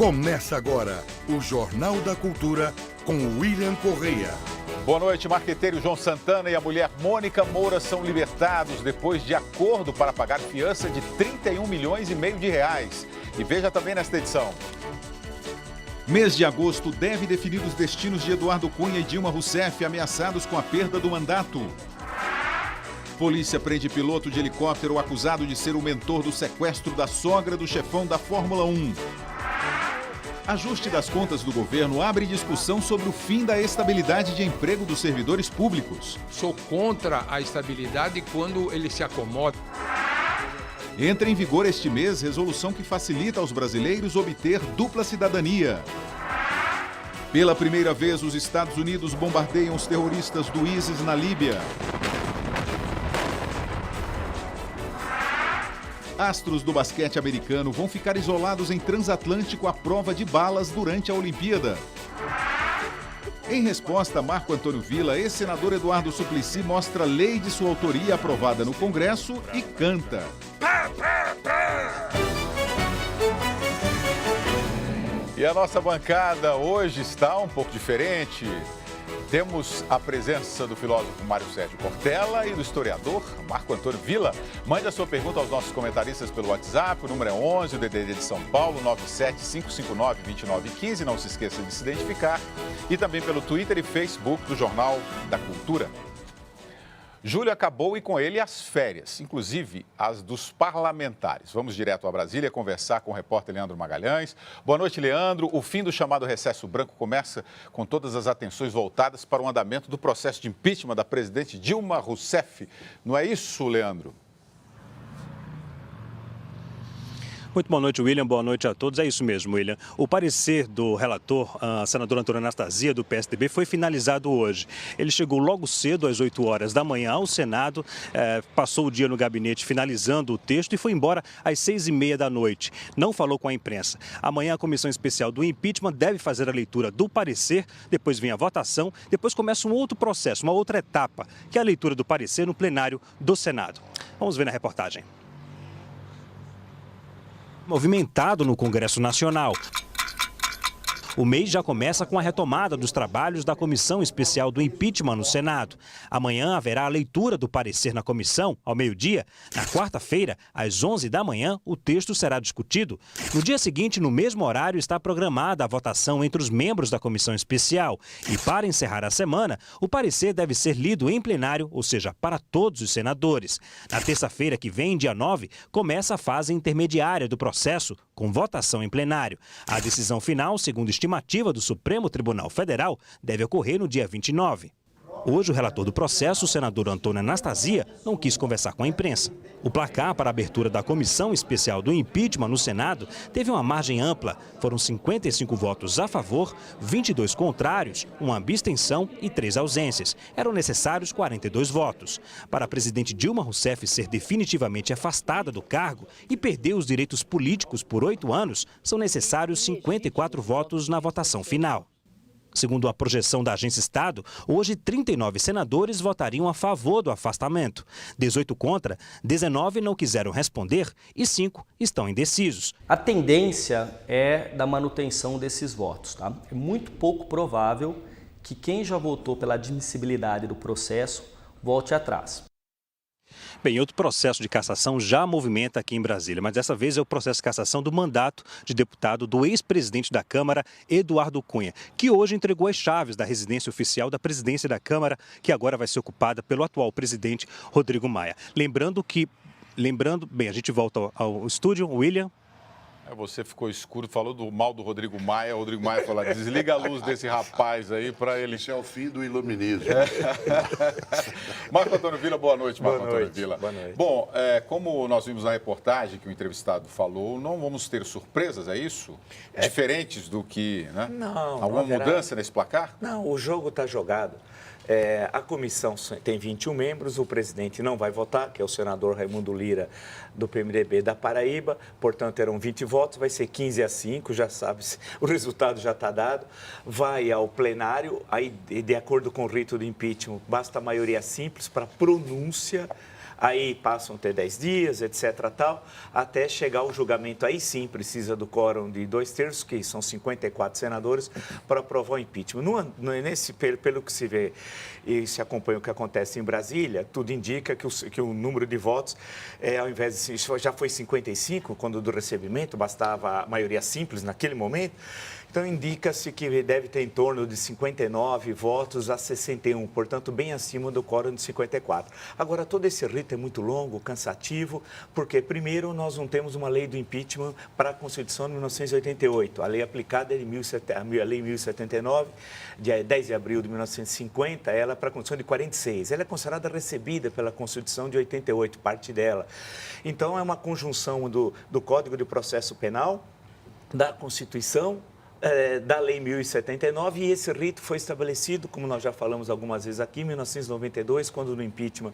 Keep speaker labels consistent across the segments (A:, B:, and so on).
A: Começa agora o Jornal da Cultura com William Correia.
B: Boa noite, marqueteiro João Santana e a mulher Mônica Moura são libertados depois de acordo para pagar fiança de 31 milhões e meio de reais. E veja também nesta edição. Mês de agosto deve definir os destinos de Eduardo Cunha e Dilma Rousseff, ameaçados com a perda do mandato. Polícia prende piloto de helicóptero acusado de ser o mentor do sequestro da sogra do chefão da Fórmula 1. Ajuste das contas do governo abre discussão sobre o fim da estabilidade de emprego dos servidores públicos.
C: Sou contra a estabilidade quando ele se acomoda.
B: Entra em vigor este mês resolução que facilita aos brasileiros obter dupla cidadania. Pela primeira vez, os Estados Unidos bombardeiam os terroristas do ISIS na Líbia. Astros do basquete americano vão ficar isolados em transatlântico à prova de balas durante a Olimpíada. Em resposta a Marco Antônio Villa, ex-senador Eduardo Suplicy mostra lei de sua autoria aprovada no Congresso e canta. E a nossa bancada hoje está um pouco diferente. Temos a presença do filósofo Mário Sérgio Cortella e do historiador Marco Antônio Villa. Mande a sua pergunta aos nossos comentaristas pelo WhatsApp, o número é 11, o DDD de São Paulo, 975592915. Não se esqueça de se identificar. E também pelo Twitter e Facebook do Jornal da Cultura. Julho acabou e com ele as férias, inclusive as dos parlamentares. Vamos direto a Brasília conversar com o repórter Leandro Magalhães. Boa noite, Leandro. O fim do chamado recesso branco começa com todas as atenções voltadas para o andamento do processo de impeachment da presidente Dilma Rousseff. Não é isso, Leandro?
D: Muito boa noite, William. Boa noite a todos. É isso mesmo, William. O parecer do relator, a senadora Antônia Anastasia, do PSDB, foi finalizado hoje. Ele chegou logo cedo, às 8 horas da manhã, ao Senado, passou o dia no gabinete finalizando o texto e foi embora às 6h30 da noite. Não falou com a imprensa. Amanhã, a Comissão Especial do Impeachment deve fazer a leitura do parecer, depois vem a votação, depois começa um outro processo, uma outra etapa, que é a leitura do parecer no plenário do Senado. Vamos ver na reportagem. Movimentado no Congresso Nacional. O mês já começa com a retomada dos trabalhos da Comissão Especial do Impeachment no Senado. Amanhã haverá a leitura do parecer na comissão, ao meio-dia. Na quarta-feira, às 11 da manhã, o texto será discutido. No dia seguinte, no mesmo horário, está programada a votação entre os membros da Comissão Especial. E para encerrar a semana, o parecer deve ser lido em plenário, ou seja, para todos os senadores. Na terça-feira que vem, dia 9, começa a fase intermediária do processo, com votação em plenário. A decisão final, segundo estimativa do Supremo Tribunal Federal, deve ocorrer no dia 29. Hoje, o relator do processo, o senador Antônia Anastasia, não quis conversar com a imprensa. O placar para a abertura da Comissão Especial do Impeachment no Senado teve uma margem ampla. Foram 55 votos a favor, 22 contrários, uma abstenção e 3 ausências. Eram necessários 42 votos. Para a presidente Dilma Rousseff ser definitivamente afastada do cargo e perder os direitos políticos por 8 anos, são necessários 54 votos na votação final. Segundo a projeção da Agência Estado, hoje 39 senadores votariam a favor do afastamento. 18 contra, 19 não quiseram responder e 5 estão indecisos.
E: A tendência é da manutenção desses votos, tá? É muito pouco provável que quem já votou pela admissibilidade do processo volte atrás.
D: Bem, outro processo de cassação já movimenta aqui em Brasília, mas dessa vez é o processo de cassação do mandato de deputado do ex-presidente da Câmara, Eduardo Cunha, que hoje entregou as chaves da residência oficial da presidência da Câmara, que agora vai ser ocupada pelo atual presidente Rodrigo Maia. Bem, a gente volta ao estúdio, William.
B: Você ficou escuro, falou do mal do Rodrigo Maia. O Rodrigo Maia falou, desliga a luz desse rapaz aí para ele...
F: Isso é o fim do iluminismo.
B: Marco Antônio Villa, boa noite, Marco Antônio Villa.
F: Boa noite.
B: Bom, como nós vimos na reportagem que o entrevistado falou, não vamos ter surpresas, é isso? Diferentes do que... Né?
G: Não.
B: Alguma mudança nesse placar?
G: Não, o jogo está jogado. A comissão tem 21 membros, o presidente não vai votar, que é o senador Raimundo Lira, do PMDB da Paraíba, portanto eram 20 votos, vai ser 15-5, já sabe, o resultado já está dado. Vai ao plenário, aí de acordo com o rito do impeachment, basta a maioria simples para pronúncia aí passam a ter 10 dias, etc. tal, até chegar ao julgamento. Aí sim precisa do quórum de 2/3, que são 54 senadores, para aprovar o impeachment. Pelo que se vê e se acompanha o que acontece em Brasília, tudo indica que o número de votos, ao invés de já foi 55, quando do recebimento, bastava a maioria simples naquele momento. Então, indica-se que deve ter em torno de 59 votos a 61, portanto, bem acima do quórum de 54. Agora, todo esse rito é muito longo, cansativo, porque, primeiro, nós não temos uma lei do impeachment para a Constituição de 1988. A lei aplicada é a Lei 1079, de 10 de abril de 1950, ela é para a Constituição de 46. Ela é considerada recebida pela Constituição de 88, parte dela. Então, é uma conjunção do Código de Processo Penal, da Constituição, da Lei 1079, e esse rito foi estabelecido, como nós já falamos algumas vezes aqui, em 1992, quando no impeachment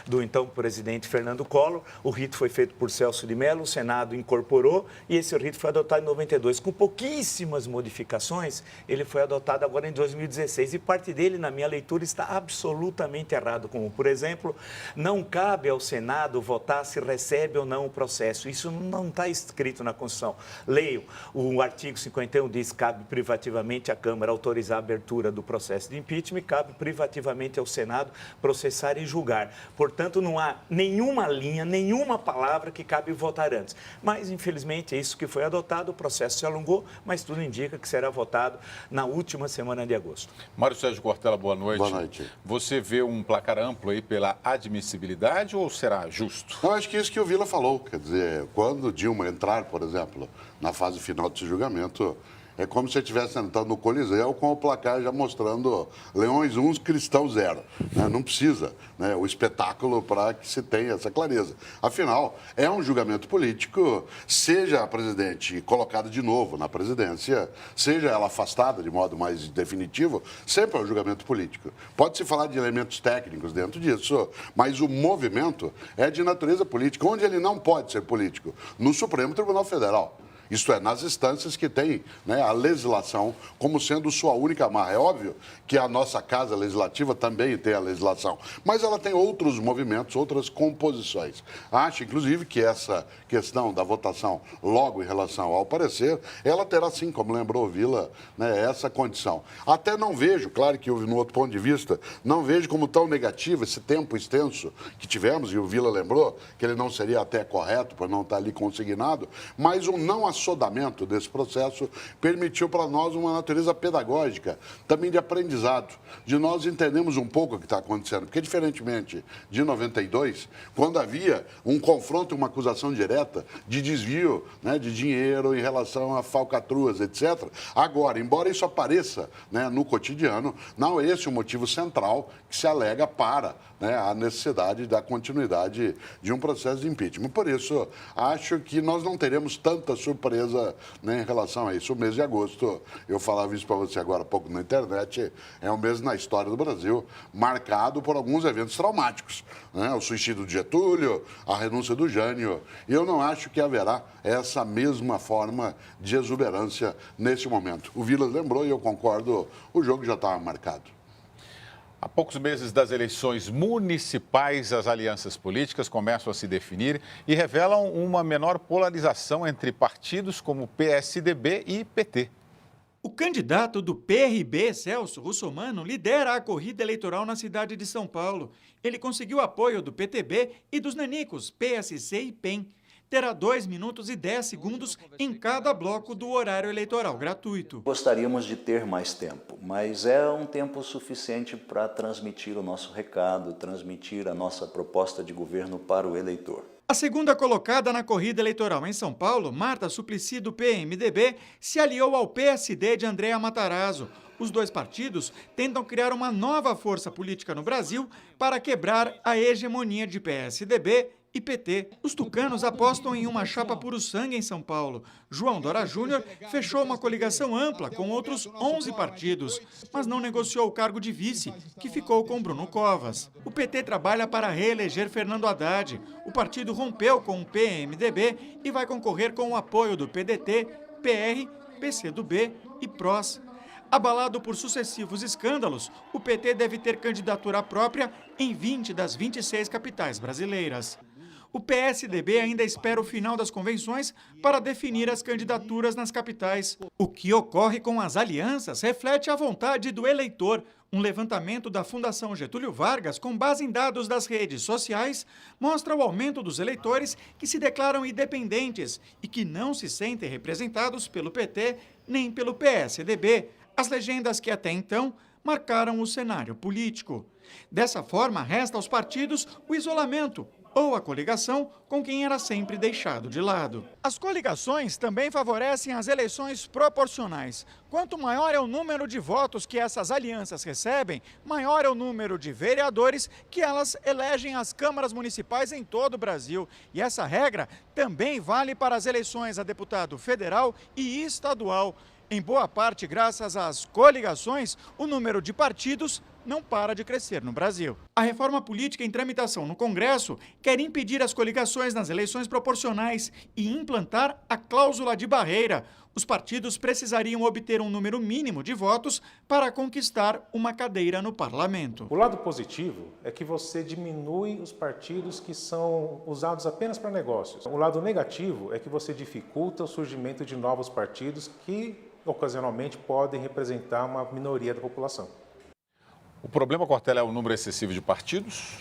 G: do então presidente Fernando Collor, o rito foi feito por Celso de Mello, o Senado incorporou e esse rito foi adotado em 92. Com pouquíssimas modificações, ele foi adotado agora em 2016 e parte dele, na minha leitura, está absolutamente errado, como, por exemplo, não cabe ao Senado votar se recebe ou não o processo. Isso não está escrito na Constituição. Leio, o artigo 51 diz: cabe privativamente à Câmara autorizar a abertura do processo de impeachment e cabe privativamente ao Senado processar e julgar. Portanto, não há nenhuma linha, nenhuma palavra que cabe votar antes. Mas, infelizmente, é isso que foi adotado, o processo se alongou, mas tudo indica que será votado na última semana de agosto.
B: Mário Sérgio Cortella, boa noite.
F: Boa noite.
B: Você vê um placar amplo aí pela admissibilidade ou será justo?
F: Eu acho que é isso que o Vila falou, quer dizer, quando Dilma entrar, por exemplo, na fase final desse julgamento, é como se você estivesse sentado no Coliseu com o placar já mostrando Leões 1, Cristão 0. Né? Não precisa, né, o espetáculo para que se tenha essa clareza. Afinal, é um julgamento político, seja a presidente colocada de novo na presidência, seja ela afastada de modo mais definitivo, sempre é um julgamento político. Pode-se falar de elementos técnicos dentro disso, mas o movimento é de natureza política. Onde ele não pode ser político? No Supremo Tribunal Federal. Isto é, nas instâncias que têm, né, a legislação como sendo sua única amarra. É óbvio que a nossa Casa Legislativa também tem a legislação, mas ela tem outros movimentos, outras composições. Acho, inclusive, que essa questão da votação logo em relação ao parecer, ela terá, sim, como lembrou o Vila, né, essa condição. Até não vejo, claro que no outro ponto de vista, não vejo como tão negativo esse tempo extenso que tivemos, e o Vila lembrou que ele não seria até correto por não estar ali consignado, mas um não assodamento desse processo permitiu para nós uma natureza pedagógica, também de aprendizado, de nós entendermos um pouco o que está acontecendo, porque diferentemente de 92, quando havia um confronto, uma acusação direta de desvio, né, de dinheiro em relação a falcatruas, etc., agora, embora isso apareça, né, no cotidiano, não é esse o motivo central que se alega para, né, a necessidade da continuidade de um processo de impeachment. Por isso, acho que nós não teremos tanta surpresa, né, em relação a isso. O mês de agosto, eu falava isso para você agora há pouco na internet, é um mês na história do Brasil marcado por alguns eventos traumáticos, né? O suicídio de Getúlio, a renúncia do Jânio. E eu não acho que haverá essa mesma forma de exuberância nesse momento. O Vila lembrou e eu concordo, o jogo já estava marcado.
B: Há poucos meses das eleições municipais, as alianças políticas começam a se definir e revelam uma menor polarização entre partidos como PSDB e PT.
H: O candidato do PRB, Celso Russomano, lidera a corrida eleitoral na cidade de São Paulo. Ele conseguiu apoio do PTB e dos nanicos PSC e PEN. Terá 2 minutos e 10 segundos em cada bloco do horário eleitoral gratuito.
I: Gostaríamos de ter mais tempo, mas é um tempo suficiente para transmitir o nosso recado, transmitir a nossa proposta de governo para o eleitor.
H: A segunda colocada na corrida eleitoral em São Paulo, Marta Suplicy, do PMDB, se aliou ao PSD de Andréa Matarazzo. Os dois partidos tentam criar uma nova força política no Brasil para quebrar a hegemonia de PSDB e PT. Os tucanos apostam em uma chapa puro sangue em São Paulo. João Dória Júnior fechou uma coligação ampla com outros 11 partidos, mas não negociou o cargo de vice, que ficou com Bruno Covas. O PT trabalha para reeleger Fernando Haddad. O partido rompeu com o PMDB e vai concorrer com o apoio do PDT, PR, PCdoB e PROS. Abalado por sucessivos escândalos, o PT deve ter candidatura própria em 20 das 26 capitais brasileiras. O PSDB ainda espera o final das convenções para definir as candidaturas nas capitais. O que ocorre com as alianças reflete a vontade do eleitor. Um levantamento da Fundação Getúlio Vargas, com base em dados das redes sociais, mostra o aumento dos eleitores que se declaram independentes e que não se sentem representados pelo PT nem pelo PSDB, as legendas que até então marcaram o cenário político. Dessa forma, resta aos partidos o isolamento ou a coligação com quem era sempre deixado de lado. As coligações também favorecem as eleições proporcionais. Quanto maior é o número de votos que essas alianças recebem, maior é o número de vereadores que elas elegem às câmaras municipais em todo o Brasil. E essa regra também vale para as eleições a deputado federal e estadual. Em boa parte, graças às coligações, o número de partidos não para de crescer no Brasil. A reforma política em tramitação no Congresso quer impedir as coligações nas eleições proporcionais e implantar a cláusula de barreira. Os partidos precisariam obter um número mínimo de votos para conquistar uma cadeira no parlamento.
J: O lado positivo é que você diminui os partidos que são usados apenas para negócios. O lado negativo é que você dificulta o surgimento de novos partidos que, ocasionalmente, podem representar uma minoria da população.
B: O problema, Cortella, é o número excessivo de partidos?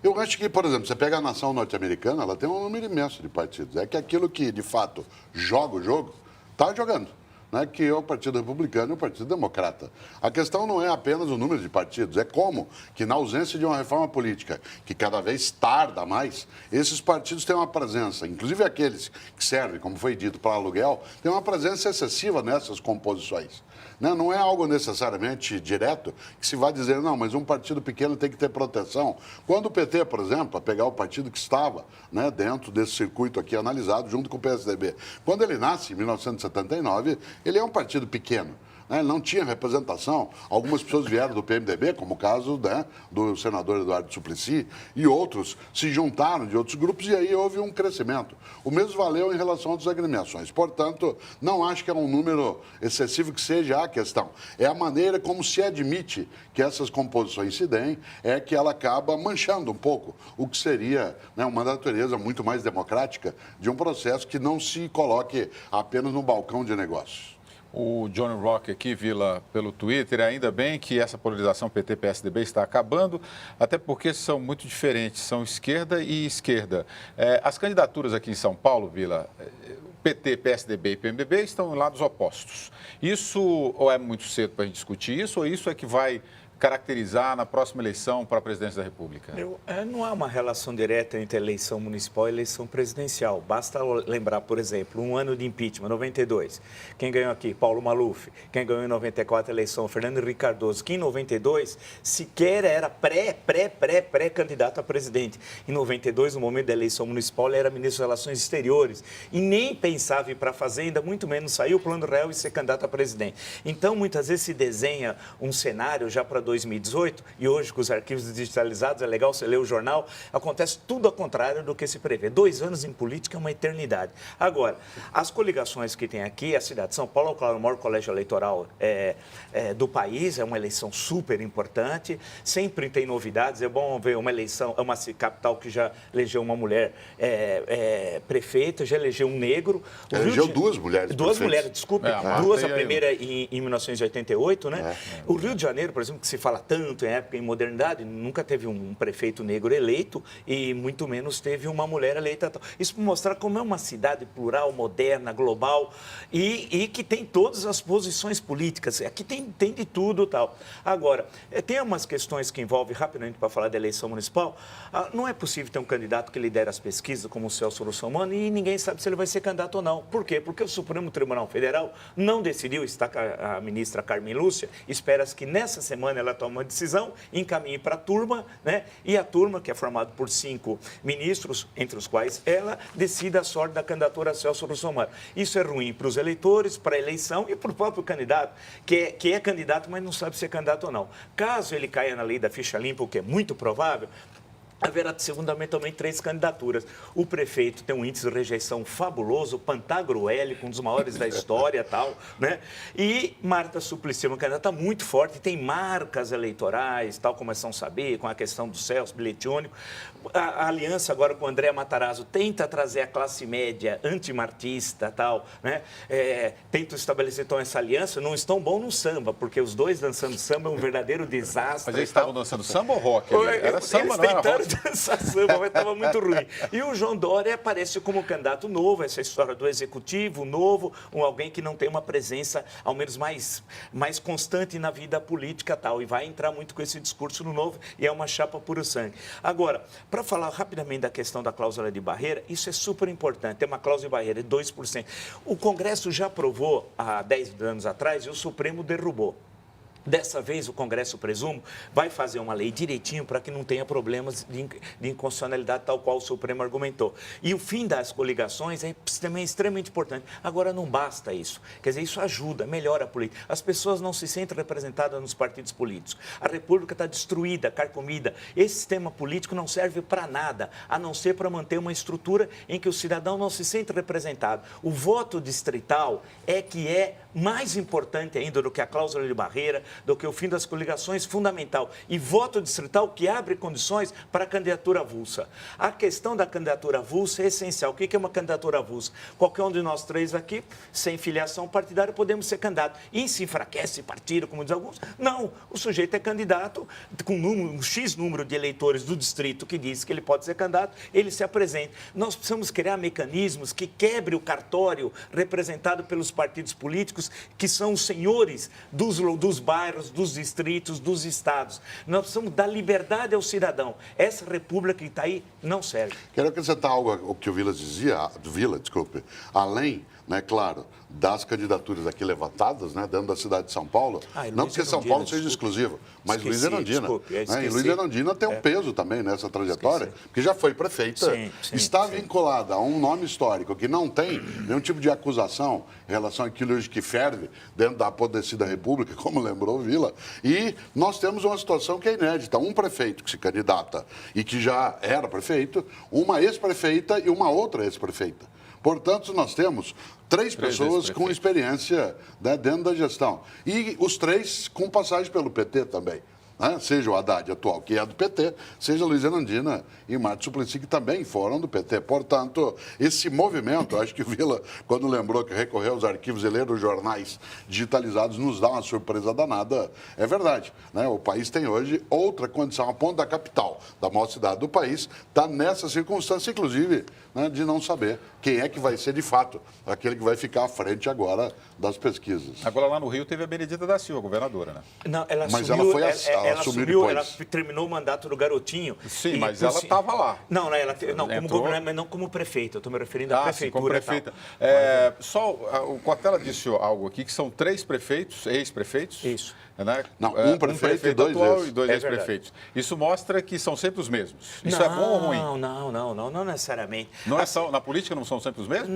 F: Eu acho que, por exemplo, você pega a nação norte-americana, ela tem um número imenso de partidos. É que aquilo que, de fato, joga o jogo, está jogando, né? Que é o Partido Republicano e o Partido Democrata. A questão não é apenas o número de partidos, é como que, na ausência de uma reforma política que cada vez tarda mais, esses partidos têm uma presença, inclusive aqueles que servem, como foi dito, para aluguel, têm uma presença excessiva nessas composições. Não é algo necessariamente direto que se vai dizer, não, mas um partido pequeno tem que ter proteção. Quando o PT, por exemplo, a pegar o partido que estava, né, dentro desse circuito aqui analisado junto com o PSDB, quando ele nasce em 1979, ele é um partido pequeno. Ele não tinha representação. Algumas pessoas vieram do PMDB, como o caso, né, do senador Eduardo Suplicy, e outros se juntaram de outros grupos e aí houve um crescimento. O mesmo valeu em relação às agremiações. Portanto, não acho que é um número excessivo que seja a questão. É a maneira como se admite que essas composições se deem, é que ela acaba manchando um pouco o que seria, né, uma natureza muito mais democrática de um processo que não se coloque apenas no balcão de negócios.
B: O Johnny Rock aqui, Vila, pelo Twitter, ainda bem que essa polarização PT-PSDB está acabando, até porque são muito diferentes, são esquerda e esquerda. As candidaturas aqui em São Paulo, Vila, PT, PSDB e PMDB estão em lados opostos. Isso ou é muito cedo para a gente discutir isso, ou isso é que vai caracterizar na próxima eleição para a presidência da República?
G: Não há uma relação direta entre eleição municipal e eleição presidencial. Basta lembrar, por exemplo, um ano de impeachment, 92. Quem ganhou aqui? Paulo Maluf. Quem ganhou em 94 a eleição? Fernando Henrique Cardoso, que em 92 sequer era pré-candidato a presidente. Em 92, no momento da eleição municipal, ele era ministro das Relações Exteriores e nem pensava ir para a Fazenda, muito menos sair o Plano Real e ser candidato a presidente. Então, muitas vezes se desenha um cenário já para 2018, e hoje com os arquivos digitalizados, é legal você ler o jornal, acontece tudo ao contrário do que se prevê. 2 anos em política é uma eternidade. Agora, as coligações que tem aqui, a cidade de São Paulo, claro, o maior colégio eleitoral do país, é uma eleição super importante, sempre tem novidades, é bom ver uma eleição, é uma capital que já elegeu uma mulher prefeita, já elegeu um negro.
F: Elegeu 2 mulheres.
G: 2 mulheres, desculpe, duas, a primeira em 1988, né? O Rio de Janeiro, por exemplo, que se fala tanto em época, em modernidade, nunca teve um prefeito negro eleito e muito menos teve uma mulher eleita. Isso para mostrar como é uma cidade plural, moderna, global e que tem todas as posições políticas. Aqui tem de tudo tal. Agora, tem umas questões que envolvem, rapidamente para falar da eleição municipal, não é possível ter um candidato que lidera as pesquisas como o Celso Russomano e ninguém sabe se ele vai ser candidato ou não. Por quê? Porque o Supremo Tribunal Federal não decidiu, está com a ministra Carmen Lúcia, espera-se que nessa semana ela toma uma decisão, encaminhe para a turma, né? E a turma, que é formada por 5 ministros, entre os quais ela decida a sorte da candidatura a Celso Russomano. Isso é ruim para os eleitores, para a eleição e para o próprio candidato, que é candidato, mas não sabe se é candidato ou não. Caso ele caia na lei da ficha limpa, o que é muito provável, haverá fundamentalmente 3 candidaturas. O prefeito tem um índice de rejeição fabuloso, Pantagruélico, um dos maiores da história, tal, né? E Marta Suplicy, uma candidata muito forte, tem marcas eleitorais, tal como é São Saber, com a questão do Celso, bilhete único. A aliança agora com o André Matarazzo tenta trazer a classe média antimartista, tal, né? Tenta estabelecer então essa aliança. Não estão bons no samba, porque os dois dançando samba é um verdadeiro desastre.
B: Mas eles estavam dançando samba ou rock? Era samba, não era rock?
G: Dançar samba, mas estava muito ruim. E o João Dória aparece como candidato novo, essa história do executivo novo, alguém que não tem uma presença, ao menos mais constante na vida política, tal, e vai entrar muito com esse discurso no novo, e é uma chapa puro sangue. Agora, para falar rapidamente da questão da cláusula de barreira, isso é super importante, tem uma cláusula de barreira de 2%. O Congresso já aprovou há 10 anos atrás e o Supremo derrubou. Dessa vez, o Congresso, presumo, vai fazer uma lei direitinho para que não tenha problemas de inconstitucionalidade, tal qual o Supremo argumentou. E o fim das coligações também é extremamente importante. Agora, não basta isso. Quer dizer, isso ajuda, melhora a política. As pessoas não se sentem representadas nos partidos políticos. A República está destruída, carcomida. Esse sistema político não serve para nada, a não ser para manter uma estrutura em que o cidadão não se sente representado. O voto distrital é que é mais importante ainda do que a cláusula de barreira, do que o fim das coligações, fundamental. E voto distrital que abre condições para a candidatura avulsa. A questão da candidatura avulsa é essencial. O que é uma candidatura avulsa? Qualquer um de nós 3 aqui, sem filiação partidária, podemos ser candidato. E se enfraquece partido, como diz alguns? Não. O sujeito é candidato com um X número de eleitores do distrito que diz que ele pode ser candidato, ele se apresenta. Nós precisamos criar mecanismos que quebre o cartório representado pelos partidos políticos, que são os senhores dos bairros, dos distritos, dos estados. Nós precisamos dar liberdade ao cidadão. Essa república que está aí não serve.
F: Quero acrescentar algo ao que o Vila dizia, além, né, claro, das candidaturas aqui levantadas, né, dentro da cidade de São Paulo, não porque São Paulo seja exclusivo, mas Luiz Erundina. E Luiz Erundina tem um peso também nessa trajetória, porque já foi prefeita, está vinculada a um nome histórico que não tem nenhum tipo de acusação em relação àquilo que ferve dentro da apodrecida república, como lembrou o Vila, e nós temos uma situação que é inédita, um prefeito que se candidata e que já era prefeito, uma ex-prefeita e uma outra ex-prefeita. Portanto, nós temos 3 pessoas com experiência, né, dentro da gestão. E os 3 com passagem pelo PT também. Né? Seja o Haddad atual, que é do PT, seja Luiz Erundina e Marta Suplicy, que também foram do PT. Portanto, esse movimento, acho que o Vila, quando lembrou que recorreu aos arquivos e ler os jornais digitalizados, nos dá uma surpresa danada. É verdade. Né? O país tem hoje outra condição. A ponto da capital, da maior cidade do país, está nessa circunstância, inclusive, né, de não saber quem é que vai ser, de fato, aquele que vai ficar à frente agora das pesquisas.
B: Agora, lá no Rio, teve a Benedita da Silva, governadora, né?
G: Não, ela
F: mas
G: assumiu,
F: ela assumiu,
G: ela terminou o mandato do Garotinho.
B: Sim, mas ela estava lá.
G: Não, não como prefeita, eu estou me referindo à prefeitura.
B: Sim, como prefeita. O Cortella disse algo aqui, que são 3 prefeitos, ex-prefeitos.
G: Isso.
B: Né?
F: Não, um prefeito
B: atual e 2 ex-prefeitos. Isso mostra que são sempre os mesmos. Isso é bom ou ruim?
G: Não necessariamente.
B: Na política não são sempre os mesmos?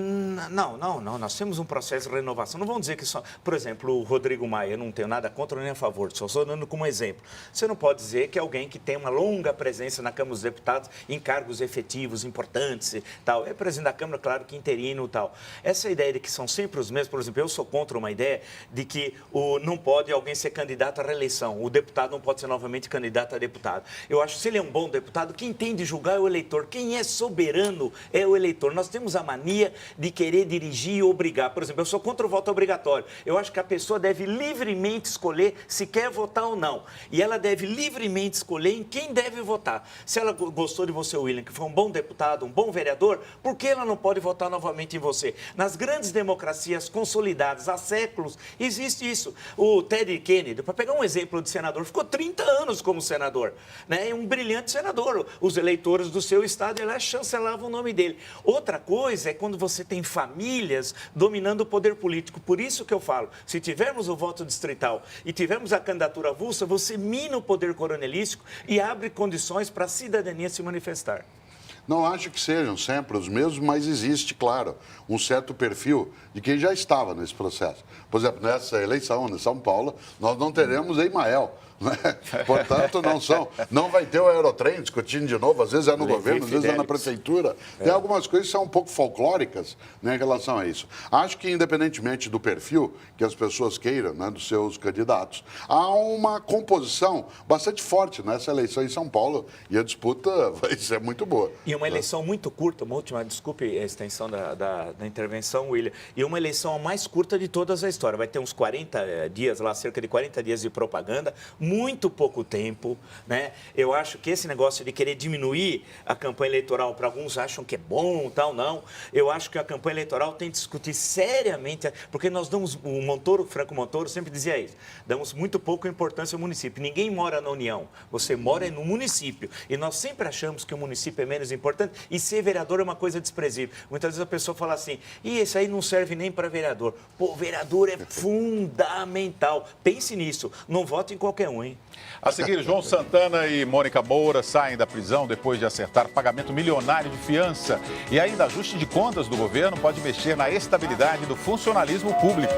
G: Não. Nós temos um processo de renovação. Não vamos dizer que só... Por exemplo, o Rodrigo Maia, eu não tenho nada contra nem a favor, só estou dando como exemplo. Você não pode dizer que é alguém que tem uma longa presença na Câmara dos Deputados em cargos efetivos, importantes e tal. É presidente da Câmara, claro que interino e tal. Essa ideia de que são sempre os mesmos, por exemplo, eu sou contra uma ideia de que não pode alguém ser candidato à reeleição. O deputado não pode ser novamente candidato a deputado. Eu acho que se ele é um bom deputado, quem tem de julgar é o eleitor. Quem é soberano é o eleitor. Nós temos a mania de querer dirigir e obrigar. Por exemplo, eu sou contra o voto obrigatório. Eu acho que a pessoa deve livremente escolher se quer votar ou não. E ela deve livremente escolher em quem deve votar. Se ela gostou de você, William, que foi um bom deputado, um bom vereador, por que ela não pode votar novamente em você? Nas grandes democracias consolidadas há séculos, existe isso. O Ted Kennedy, para pegar um exemplo de senador, ficou 30 anos como senador, né? Um brilhante senador. Os eleitores do seu estado lá chancelavam o nome dele. Outra coisa é quando você tem famílias dominando o poder político. Por isso que eu falo, se tivermos o voto distrital e tivermos a candidatura avulsa, você mina o poder coronelístico e abre condições para a cidadania se manifestar.
F: Não acho que sejam sempre os mesmos, mas existe, claro, um certo perfil de quem já estava nesse processo. Por exemplo, nessa eleição em São Paulo, nós não teremos Emael Né? Portanto, não vai ter o Aerotrem discutindo de novo, às vezes é no governo, às vezes é na prefeitura. Tem algumas coisas que são um pouco folclóricas, né, em relação a isso. Acho que, independentemente do perfil que as pessoas queiram, né, dos seus candidatos, há uma composição bastante forte nessa eleição em São Paulo e a disputa vai ser muito boa.
G: E uma eleição muito curta, uma última, desculpe a extensão da intervenção, William, e uma eleição a mais curta de todas a história. Vai ter uns 40 dias lá, cerca de 40 dias de propaganda, muito pouco tempo, né? Eu acho que esse negócio de querer diminuir a campanha eleitoral, para alguns acham que é bom, tal, não. Eu acho que a campanha eleitoral tem que discutir seriamente, porque nós damos, o Franco Montoro sempre dizia isso, damos muito pouca importância ao município. Ninguém mora na União, você mora no município. E nós sempre achamos que o município é menos importante e ser vereador é uma coisa desprezível. Muitas vezes a pessoa fala assim, esse aí não serve nem para vereador. Pô, vereador é fundamental. Pense nisso, não vote em qualquer um, hein?
B: A seguir, João Santana e Mônica Moura saem da prisão depois de acertar pagamento milionário de fiança. E ainda ajuste de contas do governo pode mexer na estabilidade do funcionalismo público.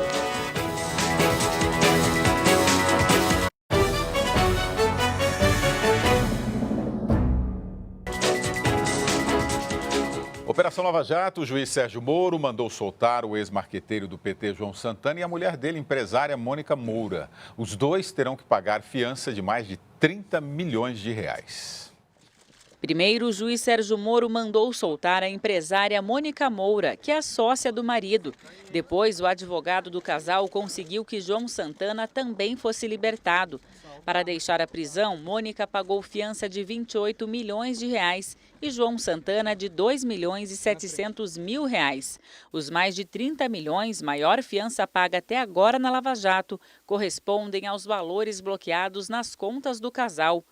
B: Operação Lava Jato, o juiz Sérgio Moro mandou soltar o ex-marqueteiro do PT, João Santana, e a mulher dele, empresária Mônica Moura. Os dois terão que pagar fiança de mais de 30 milhões de reais.
K: Primeiro, o juiz Sérgio Moro mandou soltar a empresária Mônica Moura, que é a sócia do marido. Depois, o advogado do casal conseguiu que João Santana também fosse libertado. Para deixar a prisão, Mônica pagou fiança de 28 milhões de reais e João Santana de 2 milhões e 700 mil reais. Os mais de 30 milhões, maior fiança paga até agora na Lava Jato, correspondem aos valores bloqueados nas contas do casal.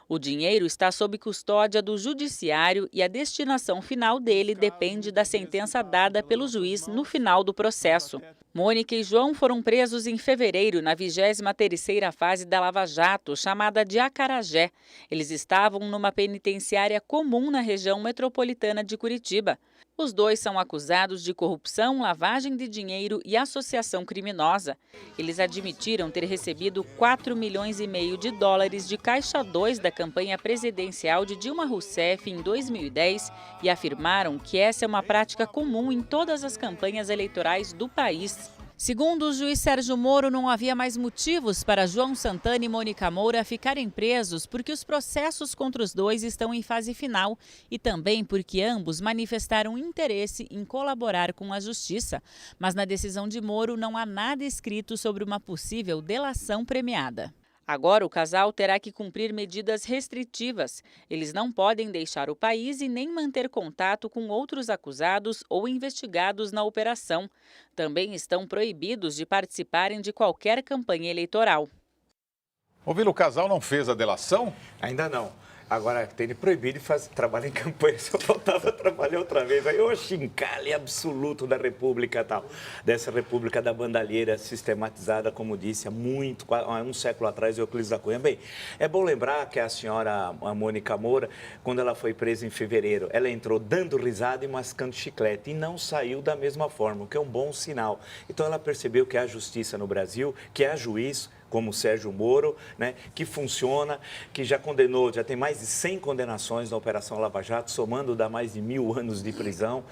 K: O dinheiro está sob custódia do judiciário e a destinação final dele depende da sentença dada pelo juiz no final do processo. Mônica e João foram presos em fevereiro na 23ª fase da Lava Jato, chamada de Acarajé. Eles estavam numa penitenciária comum na região metropolitana de Curitiba. Os dois são acusados de corrupção, lavagem de dinheiro e associação criminosa. Eles admitiram ter recebido 4,5 milhões de dólares de Caixa 2 da campanha presidencial de Dilma Rousseff em 2010 e afirmaram que essa é uma prática comum em todas as campanhas eleitorais do país. Segundo o juiz Sérgio Moro, não havia mais motivos para João Santana e Mônica Moura ficarem presos porque os processos contra os dois estão em fase final e também porque ambos manifestaram interesse em colaborar com a justiça. Mas na decisão de Moro não há nada escrito sobre uma possível delação premiada. Agora, o casal terá que cumprir medidas restritivas. Eles não podem deixar o país e nem manter contato com outros acusados ou investigados na operação. Também estão proibidos de participarem de qualquer campanha eleitoral.
B: O casal não fez a delação?
G: Ainda não. Agora, tem proibido de fazer trabalho em campanha, só faltava trabalhar outra vez. Aí, o chincalhe absoluto da República tal. Dessa República da bandalheira sistematizada, como disse, há um século atrás, Euclides da Cunha. Bem, é bom lembrar que a Mônica Moura, quando ela foi presa em fevereiro, ela entrou dando risada e mascando chiclete e não saiu da mesma forma, o que é um bom sinal. Então, ela percebeu que há justiça no Brasil, que há juiz, como o Sérgio Moro, né, que funciona, que já condenou, já tem mais de 100 condenações na Operação Lava Jato, somando dá mais de 1.000 anos de prisão.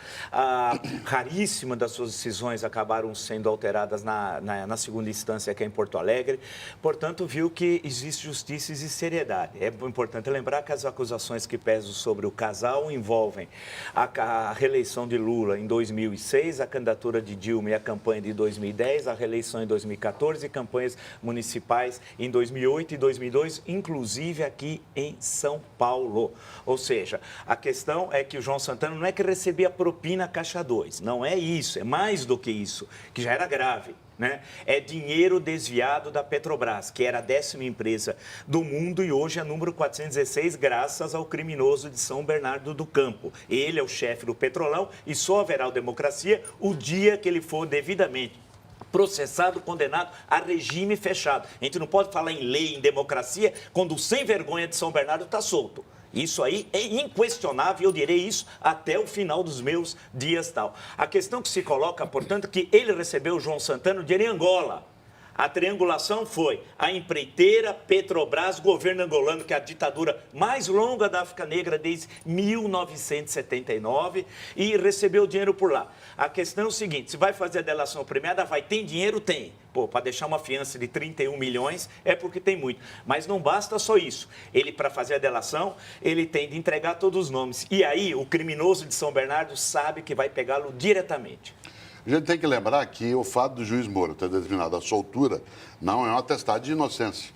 G: Raríssima das suas decisões acabaram sendo alteradas na segunda instância, que é em Porto Alegre. Portanto, viu que existe justiça e existe seriedade. É importante lembrar que as acusações que pesam sobre o casal envolvem a reeleição de Lula em 2006, a candidatura de Dilma e a campanha de 2010, a reeleição em 2014 e campanhas municipais em 2008 e 2002, inclusive aqui em São Paulo. Ou seja, a questão é que o João Santana não é que recebia propina Caixa 2, não é isso, é mais do que isso, que já era grave. Né? É dinheiro desviado da Petrobras, que era a 10ª empresa do mundo e hoje é número 416, graças ao criminoso de São Bernardo do Campo. Ele é o chefe do Petrolão e só haverá democracia o dia que ele for devidamente processado, condenado a regime fechado. A gente não pode falar em lei, em democracia, quando o sem vergonha de São Bernardo está solto. Isso aí é inquestionável, eu direi isso até o final dos meus dias tal. A questão que se coloca, portanto, que ele recebeu o João Santana, o dinheiro em Angola. A triangulação foi a empreiteira, Petrobras, governo angolano, que é a ditadura mais longa da África Negra desde 1979, e recebeu dinheiro por lá. A questão é o seguinte, se vai fazer a delação premiada, tem dinheiro? Tem. Para deixar uma fiança de 31 milhões é porque tem muito. Mas não basta só isso. Ele, para fazer a delação, ele tem de entregar todos os nomes. E aí, o criminoso de São Bernardo sabe que vai pegá-lo diretamente.
F: A gente tem que lembrar que o fato do juiz Moro ter determinado a soltura não é um atestado de inocência.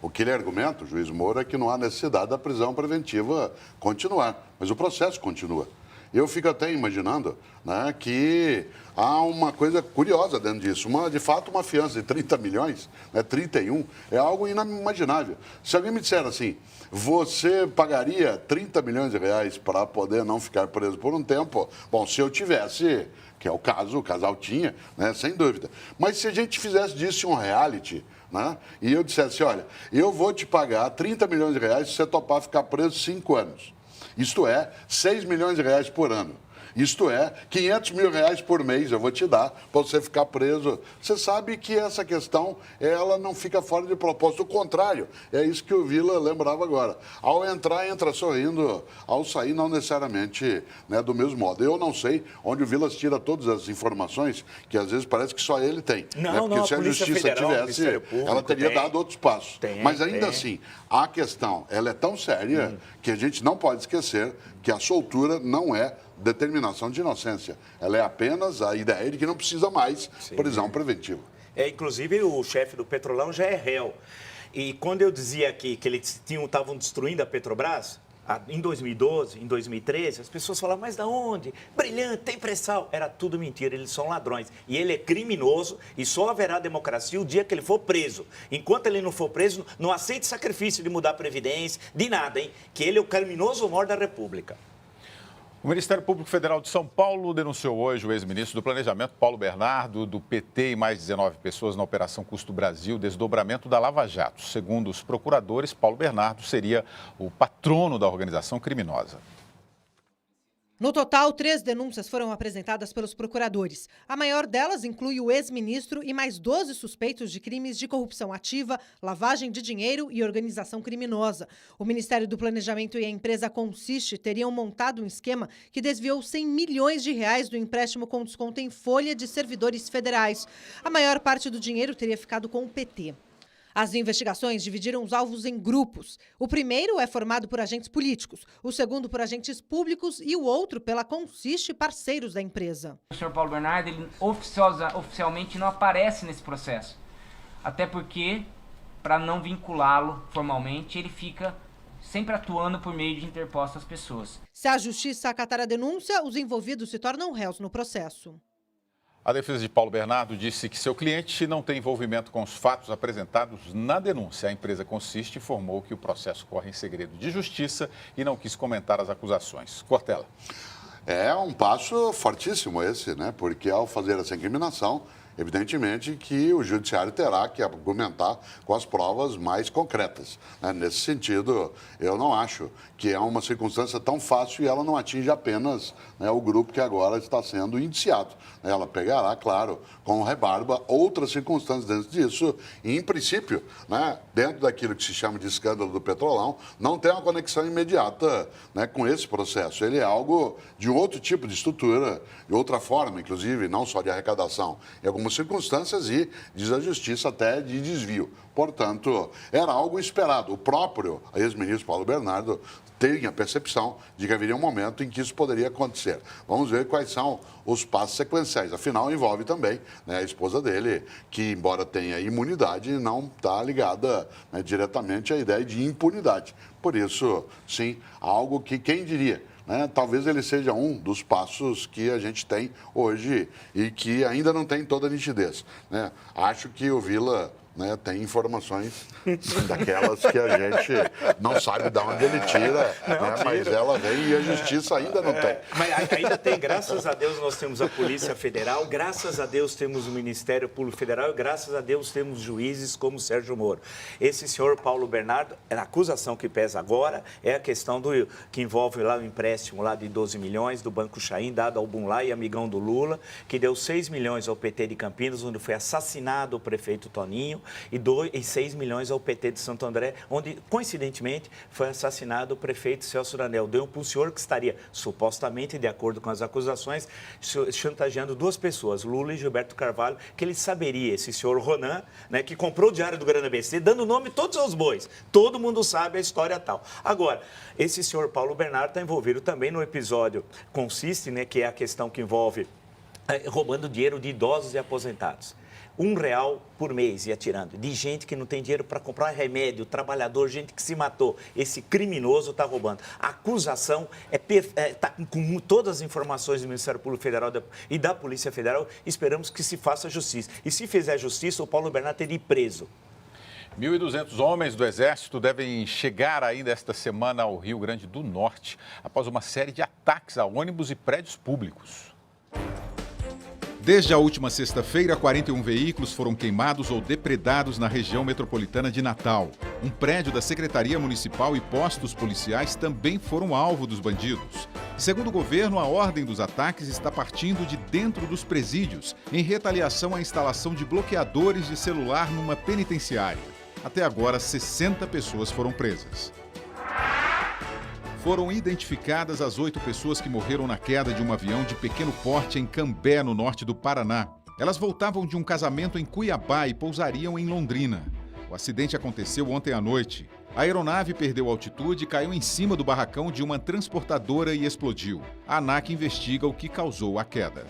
F: O que ele argumenta, o juiz Moro, é que não há necessidade da prisão preventiva continuar, mas o processo continua. Eu fico até imaginando, né, que há uma coisa curiosa dentro disso. De fato, uma fiança de 30 milhões, né, 31, é algo inimaginável. Se alguém me disser assim, você pagaria 30 milhões de reais para poder não ficar preso por um tempo? Bom, se eu tivesse, que é o caso, o casal tinha, né, sem dúvida. Mas se a gente fizesse disso um reality, né, e eu dissesse, olha, eu vou te pagar 30 milhões de reais se você topar ficar preso 5 anos. Isto é, 6 milhões de reais por ano. Isto é, 500 mil reais por mês eu vou te dar para você ficar preso. Você sabe que essa questão, ela não fica fora de propósito. O contrário, é isso que o Vila lembrava agora. Ao entrar, entra sorrindo. Ao sair, não necessariamente, né, do mesmo modo. Eu não sei onde o Vilas tira todas as informações, que às vezes parece que só ele tem.
G: Não,
F: né? Porque se a Justiça
G: Federal,
F: tivesse, ela teria dado outros passos. Mas ainda assim, a questão, ela é tão séria que a gente não pode esquecer que a soltura não é determinação de inocência. Ela é apenas a ideia de que não precisa mais prisão preventiva.
G: Inclusive, o chefe do Petrolão já é réu. E quando eu dizia aqui que eles estavam destruindo a Petrobras, em 2012, em 2013, as pessoas falavam, mas da onde? Brilhante, tem pré-sal. Era tudo mentira, eles são ladrões. E ele é criminoso e só haverá democracia o dia que ele for preso. Enquanto ele não for preso, não aceite sacrifício de mudar a Previdência, de nada, hein? Que ele é o criminoso maior da República.
B: O Ministério Público Federal de São Paulo denunciou hoje o ex-ministro do Planejamento, Paulo Bernardo, do PT e mais 19 pessoas na Operação Custo Brasil, desdobramento da Lava Jato. Segundo os procuradores, Paulo Bernardo seria o patrono da organização criminosa.
L: No total, 3 denúncias foram apresentadas pelos procuradores. A maior delas inclui o ex-ministro e mais 12 suspeitos de crimes de corrupção ativa, lavagem de dinheiro e organização criminosa. O Ministério do Planejamento e a empresa Consiste teriam montado um esquema que desviou 100 milhões de reais do empréstimo com desconto em folha de servidores federais. A maior parte do dinheiro teria ficado com o PT. As investigações dividiram os alvos em grupos. O primeiro é formado por agentes políticos, o segundo por agentes públicos e o outro pela Consiste, parceiros da empresa.
M: O senhor Paulo Bernardo, ele oficialmente não aparece nesse processo. Até porque, para não vinculá-lo formalmente, ele fica sempre atuando por meio de interpostas pessoas.
L: Se a justiça acatar a denúncia, os envolvidos se tornam réus no processo.
B: A defesa de Paulo Bernardo disse que seu cliente não tem envolvimento com os fatos apresentados na denúncia. A empresa Consiste informou que o processo corre em segredo de justiça e não quis comentar as acusações. Cortella.
F: É um passo fortíssimo esse, né? Porque ao fazer essa incriminação, evidentemente que o judiciário terá que argumentar com as provas mais concretas. Né? Nesse sentido, eu não acho que é uma circunstância tão fácil e ela não atinge apenas, né, o grupo que agora está sendo indiciado. Ela pegará, claro, com rebarba outras circunstâncias dentro disso e, em princípio, né, dentro daquilo que se chama de escândalo do Petrolão, não tem uma conexão imediata, né, com esse processo. Ele é algo de outro tipo de estrutura, de outra forma, inclusive, não só de arrecadação, em algumas circunstâncias e, diz a justiça, até de desvio. Portanto, era algo esperado. O próprio ex-ministro Paulo Bernardo tem a percepção de que haveria um momento em que isso poderia acontecer. Vamos ver quais são os passos sequenciais. Afinal, envolve também, né, a esposa dele, que, embora tenha imunidade, não está ligada, né, diretamente à ideia de impunidade. Por isso, sim, algo que, quem diria, né, talvez ele seja um dos passos que a gente tem hoje e que ainda não tem toda a nitidez. Né? Acho que o Vila, né, tem informações daquelas que a gente não sabe de onde ele tira, né, mas ela vem e a justiça ainda não tem.
G: Mas ainda tem, graças a Deus, nós temos a Polícia Federal, graças a Deus temos o Ministério Público Federal e graças a Deus temos juízes como Sérgio Moro. Esse senhor Paulo Bernardo, a acusação que pesa agora é a questão que envolve lá o empréstimo lá de 12 milhões do Banco Chaim, dado ao Bunlá e amigão do Lula, que deu 6 milhões ao PT de Campinas, onde foi assassinado o prefeito Toninho, e 6 milhões ao PT de Santo André, onde, coincidentemente, foi assassinado o prefeito Celso Ranel. Deu para um senhor que estaria, supostamente, de acordo com as acusações, chantageando duas pessoas, Lula e Gilberto Carvalho, que ele saberia, esse senhor Ronan, né, que comprou o Diário do Grande ABC, dando nome todos aos bois. Todo mundo sabe a história tal. Agora, esse senhor Paulo Bernardo está envolvido também no episódio, consiste, né, que é a questão que envolve roubando dinheiro de idosos e aposentados. R$1 por mês e atirando, de gente que não tem dinheiro para comprar remédio, trabalhador, gente que se matou. Esse criminoso está roubando. A acusação tá com todas as informações do Ministério Público Federal e da Polícia Federal, esperamos que se faça justiça. E se fizer justiça, o Paulo Bernardo teria ir preso.
B: 1.200 homens do Exército devem chegar ainda esta semana ao Rio Grande do Norte, após uma série de ataques a ônibus e prédios públicos.
N: Desde a última sexta-feira, 41 veículos foram queimados ou depredados na região metropolitana de Natal. Um prédio da Secretaria Municipal e postos policiais também foram alvo dos bandidos. Segundo o governo, a ordem dos ataques está partindo de dentro dos presídios, em retaliação à instalação de bloqueadores de celular numa penitenciária. Até agora, 60 pessoas foram presas. Foram identificadas as 8 pessoas que morreram na queda de um avião de pequeno porte em Cambé, no norte do Paraná. Elas voltavam de um casamento em Cuiabá e pousariam em Londrina. O acidente aconteceu ontem à noite. A aeronave perdeu altitude e caiu em cima do barracão de uma transportadora e explodiu. A ANAC investiga o que causou a queda.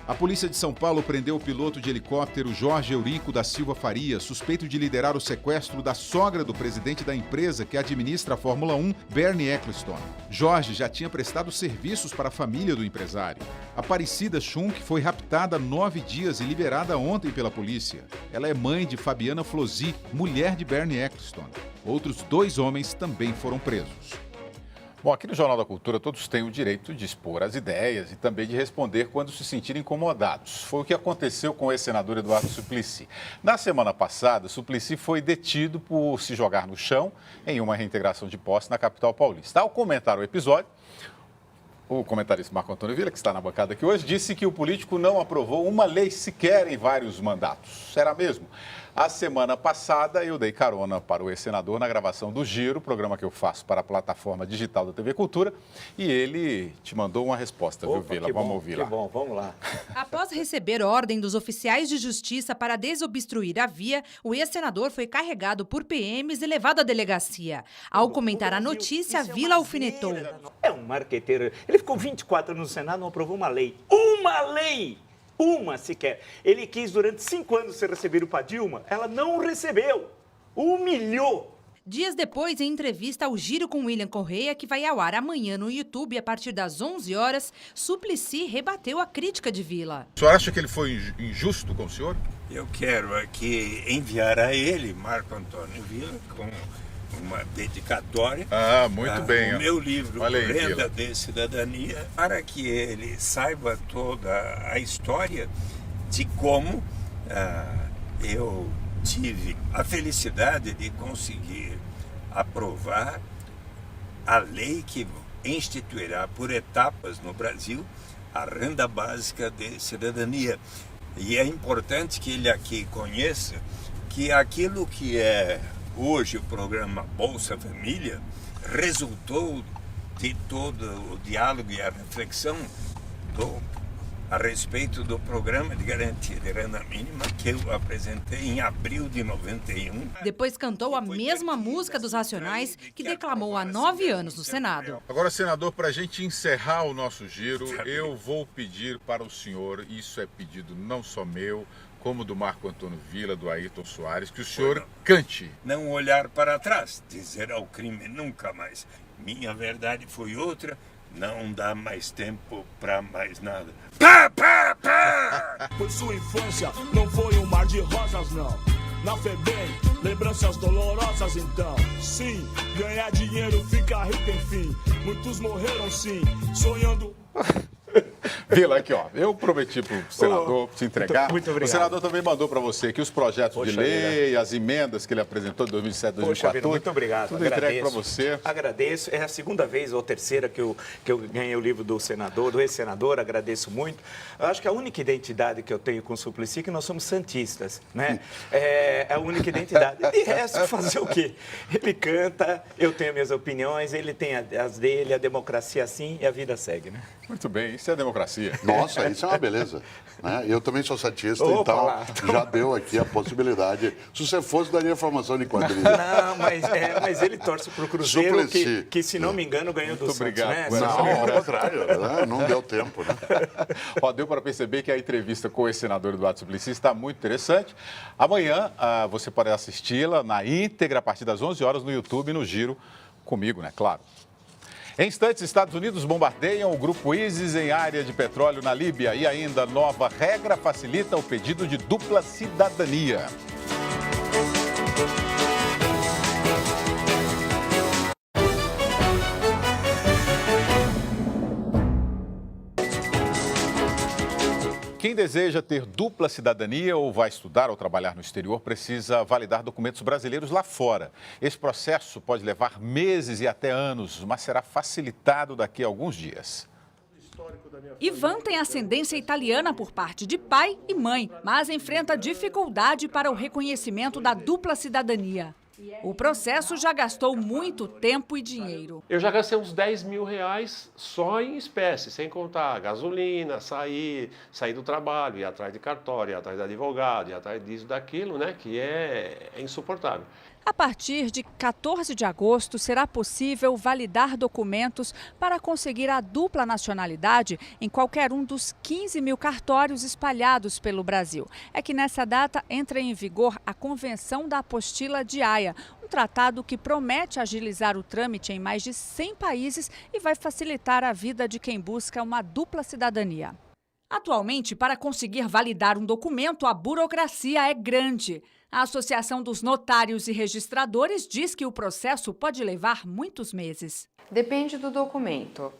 N: A polícia de São Paulo prendeu o piloto de helicóptero Jorge Eurico da Silva Faria, suspeito de liderar o sequestro da sogra do presidente da empresa que administra a Fórmula 1, Bernie Ecclestone. Jorge já tinha prestado serviços para a família do empresário. Aparecida Schunk foi raptada há 9 dias e liberada ontem pela polícia. Ela é mãe de Fabiana Flosy, mulher de Bernie Ecclestone. Outros 2 homens também foram presos.
B: Bom, aqui no Jornal da Cultura todos têm o direito de expor as ideias e também de responder quando se sentirem incomodados. Foi o que aconteceu com o ex-senador Eduardo Suplicy. Na semana passada, Suplicy foi detido por se jogar no chão em uma reintegração de posse na capital paulista. Ao comentar o episódio, o comentarista Marco Antônio Villa, que está na bancada aqui hoje, disse que o político não aprovou uma lei sequer em vários mandatos. Será mesmo? A semana passada, eu dei carona para o ex-senador na gravação do Giro, programa que eu faço para a plataforma digital da TV Cultura, e ele te mandou uma resposta, viu, Villa? Vamos ouvir lá.
G: Que bom, vamos lá.
O: Após receber ordem dos oficiais de justiça para desobstruir a via, o ex-senador foi carregado por PMs e levado à delegacia. Ao comentar a notícia, Villa alfinetou.
G: É um marqueteiro. Ele ficou 24 anos no Senado, não aprovou uma lei. Uma lei! Uma sequer. Ele quis durante 5 anos ser recebido para Dilma, ela não recebeu. Humilhou.
O: Dias depois, em entrevista ao Giro com William Correia, que vai ao ar amanhã no YouTube a partir das 11 horas, Suplicy rebateu a crítica de Villa.
N: O senhor acha que ele foi injusto com o senhor?
P: Eu quero aqui enviar a ele, Marco Antônio Villa, com uma dedicatória
N: muito bem,
P: o meu livro
N: aí,
P: Renda
N: Villa.
P: de Cidadania, para que ele saiba toda a história de como eu tive a felicidade de conseguir aprovar a lei que instituirá por etapas no Brasil a renda básica de cidadania. E é importante que ele aqui conheça que aquilo que é hoje o programa Bolsa Família resultou de todo o diálogo e a reflexão a respeito do programa de garantia de renda mínima que eu apresentei em abril de 91.
O: Depois cantou a mesma música dos Racionais que declamou há 9 anos no Senado.
N: Agora, senador, para a gente encerrar o nosso giro, eu vou pedir para o senhor, isso é pedido não só meu, como do Marco Antônio Villa, do Ayrton Soares, que o senhor cante.
P: Não olhar para trás, dizer ao crime nunca mais. Minha verdade foi outra, não dá mais tempo para mais nada. Pá, pá,
Q: Pois sua infância não foi um mar de rosas, não. Na FEBEM, lembranças dolorosas então. Sim, ganhar dinheiro, ficar rico, enfim. Muitos morreram sim, sonhando...
B: Vila, aqui ó, eu prometi pro senador te entregar.
G: Muito obrigado.
B: O senador também mandou para você aqui os projetos de lei, as emendas que ele apresentou em 2007, 2014.
G: Muito obrigado.
B: Tudo entregue para você.
G: Agradeço. É a segunda vez ou terceira que eu ganhei o livro do senador, do ex-senador. Agradeço muito. Eu acho que a única identidade que eu tenho com o Suplicy é que nós somos santistas, né? É a única identidade. De resto, fazer o quê? Ele canta, eu tenho minhas opiniões, ele tem as dele, a democracia assim e a vida segue, né?
B: Muito bem, isso é democracia.
F: Nossa, isso é uma beleza. Né? Eu também sou santista, então já deu aqui a possibilidade. Se você fosse, daria formação de quadrilha.
G: Não, mas ele torce para o Cruzeiro, que, se não me engano, ganhou do Santos, né?
F: Não, ao contrário, não deu tempo. Né?
B: Ó, deu para perceber que a entrevista com o ex-senador Eduardo Suplicy está muito interessante. Amanhã você pode assisti-la na íntegra, a partir das 11 horas no YouTube, no Giro, comigo, né? Claro. Em instantes, Estados Unidos bombardeiam o grupo ISIS em área de petróleo na Líbia. E ainda, nova regra facilita o pedido de dupla cidadania. Quem deseja ter dupla cidadania ou vai estudar ou trabalhar no exterior precisa validar documentos brasileiros lá fora. Esse processo pode levar meses e até anos, mas será facilitado daqui a alguns dias.
R: Ivan tem ascendência italiana por parte de pai e mãe, mas enfrenta dificuldade para o reconhecimento da dupla cidadania. O processo já gastou muito tempo e dinheiro.
S: Eu já gastei uns 10 mil reais só em espécie, sem contar gasolina, sair do trabalho, ir atrás de cartório, ir atrás de advogado, ir atrás disso, daquilo, né, que é insuportável.
R: A partir de 14 de agosto, será possível validar documentos para conseguir a dupla nacionalidade em qualquer um dos 15 mil cartórios espalhados pelo Brasil. É que nessa data entra em vigor a Convenção da Apostila de Haia, um tratado que promete agilizar o trâmite em mais de 100 países e vai facilitar a vida de quem busca uma dupla cidadania. Atualmente, para conseguir validar um documento, a burocracia é grande. A Associação dos Notários e Registradores diz que o processo pode levar muitos meses.
T: Depende do documento.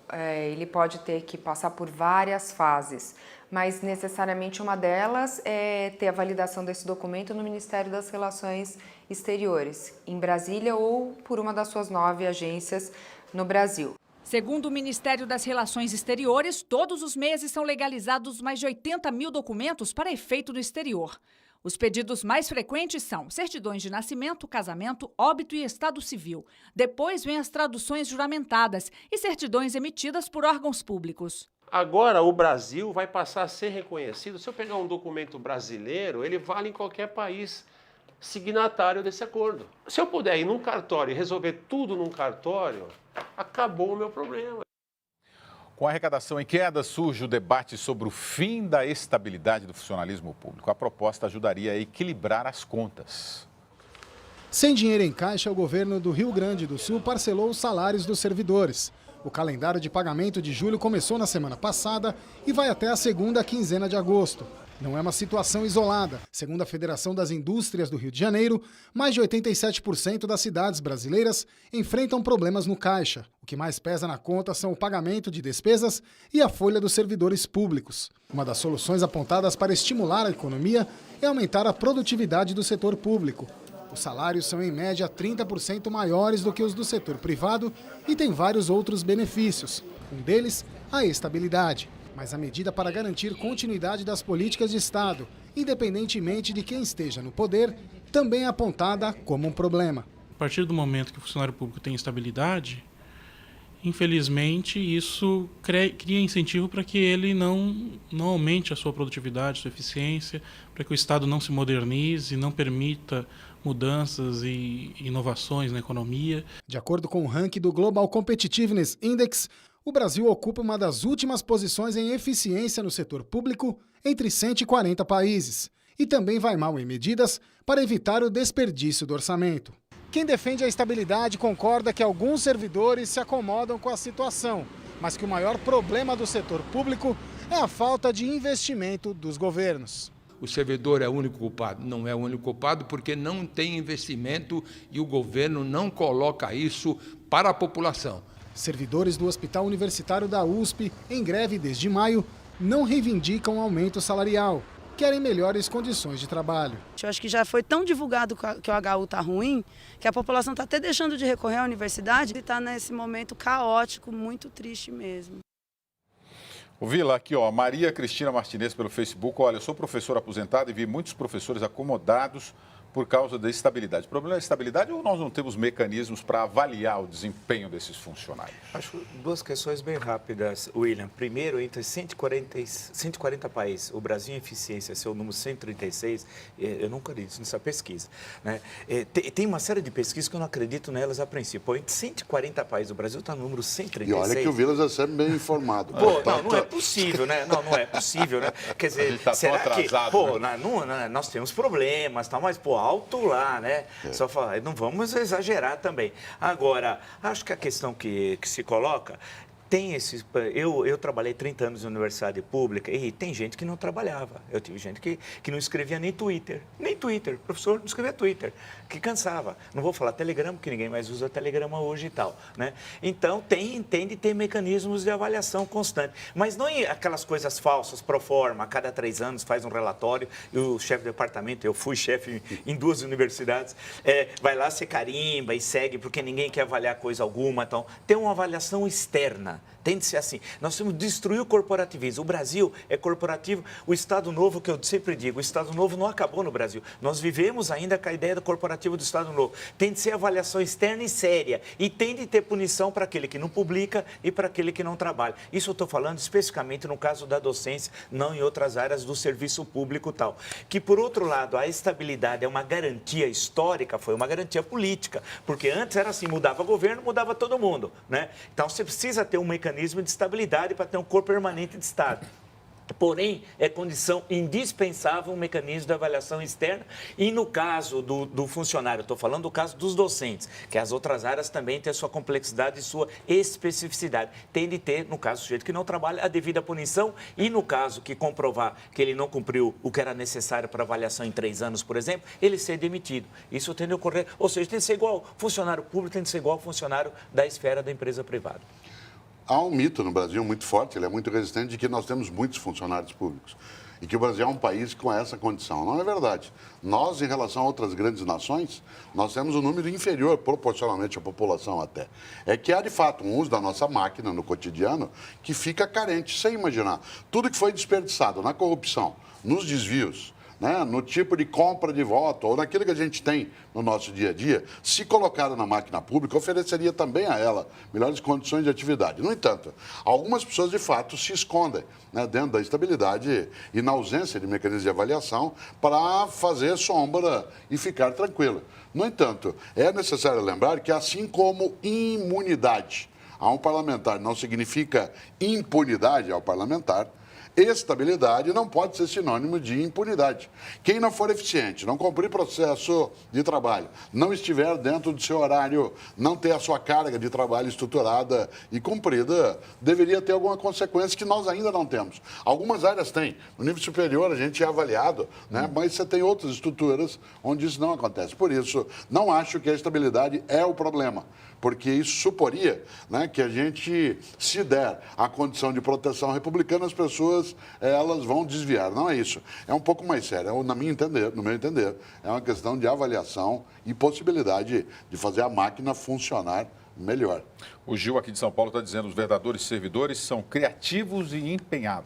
T: Ele pode ter que passar por várias fases, mas necessariamente uma delas é ter a validação desse documento no Ministério das Relações Exteriores, em Brasília ou por uma das suas 9 agências no Brasil.
R: Segundo o Ministério das Relações Exteriores, todos os meses são legalizados mais de 80 mil documentos para efeito no exterior. Os pedidos mais frequentes são certidões de nascimento, casamento, óbito e estado civil. Depois vêm as traduções juramentadas e certidões emitidas por órgãos públicos.
S: Agora o Brasil vai passar a ser reconhecido. Se eu pegar um documento brasileiro, ele vale em qualquer país signatário desse acordo. Se eu puder ir num cartório e resolver tudo num cartório, acabou o meu problema.
B: Com a arrecadação em queda, surge o debate sobre o fim da estabilidade do funcionalismo público. A proposta ajudaria a equilibrar as contas.
U: Sem dinheiro em caixa, o governo do Rio Grande do Sul parcelou os salários dos servidores. O calendário de pagamento de julho começou na semana passada e vai até a segunda quinzena de agosto. Não é uma situação isolada. Segundo a Federação das Indústrias do Rio de Janeiro, mais de 87% das cidades brasileiras enfrentam problemas no caixa. O que mais pesa na conta são o pagamento de despesas e a folha dos servidores públicos. Uma das soluções apontadas para estimular a economia é aumentar a produtividade do setor público. Os salários são, em média, 30% maiores do que os do setor privado e tem vários outros benefícios. Um deles, a estabilidade. Mas a medida para garantir continuidade das políticas de Estado, independentemente de quem esteja no poder, também é apontada como um problema.
V: A partir do momento que o funcionário público tem estabilidade, infelizmente isso cria incentivo para que ele não aumente a sua produtividade, sua eficiência, para que o Estado não se modernize, não permita mudanças e inovações na economia.
U: De acordo com o ranking do Global Competitiveness Index, o Brasil ocupa uma das últimas posições em eficiência no setor público entre 140 países e também vai mal em medidas para evitar o desperdício do orçamento. Quem defende a estabilidade concorda que alguns servidores se acomodam com a situação, mas que o maior problema do setor público é a falta de investimento dos governos.
A: O servidor é o único culpado. Não é o único culpado porque não tem investimento e o governo não coloca isso para a população.
U: Servidores do Hospital Universitário da USP, em greve desde maio, não reivindicam aumento salarial. Querem melhores condições de trabalho.
C: Eu acho que já foi tão divulgado que o HU está ruim, que a população está até deixando de recorrer à universidade e está nesse momento caótico, muito triste mesmo.
B: O Vila, aqui, ó, Maria Cristina Martinez pelo Facebook. Olha, eu sou professora aposentada e vi muitos professores acomodados por causa da estabilidade. O problema é a estabilidade ou nós não temos mecanismos para avaliar o desempenho desses funcionários?
G: Acho duas questões bem rápidas, William. Primeiro, entre 140 países, o Brasil em eficiência, seu número 136, eu não acredito nessa pesquisa, né? Tem uma série de pesquisas que eu não acredito nelas a princípio. Entre 140 países, o Brasil está no número 136.
F: E olha que o Vilas é sempre bem informado.
G: Pô, não é possível, né? Não é possível, né? Quer dizer,
B: a gente tá
G: será
B: tão atrasado,
G: que... Pô,
B: né?
G: nós temos problemas, tá, mas, pô, alto lá, né? Só falar, não vamos exagerar também. Agora, acho que a questão que se coloca... Tem esses... Eu trabalhei 30 anos na universidade pública e tem gente que não trabalhava. Eu tive gente que não escrevia nem Twitter. Nem Twitter. O professor não escrevia Twitter. Que cansava. Não vou falar Telegram, porque ninguém mais usa Telegrama hoje e tal, né? Então, tem de ter mecanismos de avaliação constante. Mas não aquelas coisas falsas, pro forma, a cada 3 anos faz um relatório e o chefe do departamento, eu fui chefe em 2 universidades, vai lá, se carimba e segue, porque ninguém quer avaliar coisa alguma. Então, tem uma avaliação externa. Tem de ser assim. Nós temos que destruir o corporativismo. O Brasil é corporativo. O Estado Novo, que eu sempre digo, o Estado Novo não acabou no Brasil. Nós vivemos ainda com a ideia do corporativo do Estado Novo. Tem de ser avaliação externa e séria. E tem de ter punição para aquele que não publica e para aquele que não trabalha. Isso eu estou falando especificamente no caso da docência, não em outras áreas do serviço público e tal. Que, por outro lado, a estabilidade é uma garantia histórica, foi uma garantia política. Porque antes era assim, mudava governo, mudava todo mundo, né? Então, você precisa ter um mecanismo de estabilidade para ter um corpo permanente de Estado. Porém, é condição indispensável um mecanismo de avaliação externa e no caso do funcionário, estou falando do caso dos docentes, que as outras áreas também têm sua complexidade e sua especificidade. Tem de ter, no caso do sujeito que não trabalha, a devida punição e no caso que comprovar que ele não cumpriu o que era necessário para avaliação em 3 anos, por exemplo, ele ser demitido. Isso tem de ocorrer, ou seja, tem de ser igual funcionário público, tem de ser igual funcionário da esfera da empresa privada.
F: Há um mito no Brasil muito forte, ele é muito resistente, de que nós temos muitos funcionários públicos e que o Brasil é um país com essa condição. Não é verdade. Nós, em relação a outras grandes nações, nós temos um número inferior proporcionalmente à população até. É que há, de fato, um uso da nossa máquina no cotidiano que fica carente, sem imaginar. Tudo que foi desperdiçado na corrupção, nos desvios, né, no tipo de compra de voto ou naquilo que a gente tem no nosso dia a dia, se colocado na máquina pública, ofereceria também a ela melhores condições de atividade. No entanto, algumas pessoas, de fato, se escondem, né, dentro da estabilidade e na ausência de mecanismos de avaliação para fazer sombra e ficar tranquilo. No entanto, é necessário lembrar que, assim como imunidade a um parlamentar não significa impunidade ao parlamentar, estabilidade não pode ser sinônimo de impunidade. Quem não for eficiente, não cumprir processo de trabalho, não estiver dentro do seu horário, não ter a sua carga de trabalho estruturada e cumprida, deveria ter alguma consequência que nós ainda não temos. Algumas áreas têm. No nível superior a gente é avaliado, né? Mas você tem outras estruturas onde isso não acontece. Por isso, não acho que a estabilidade é o problema, porque isso suporia, né, que a gente, se der a condição de proteção republicana, as pessoas elas vão desviar. Não é isso. É um pouco mais sério. No meu entender, é uma questão de avaliação e possibilidade de fazer a máquina funcionar melhor.
B: O Gil aqui de São Paulo está dizendo que os verdadeiros servidores são criativos e empenhados.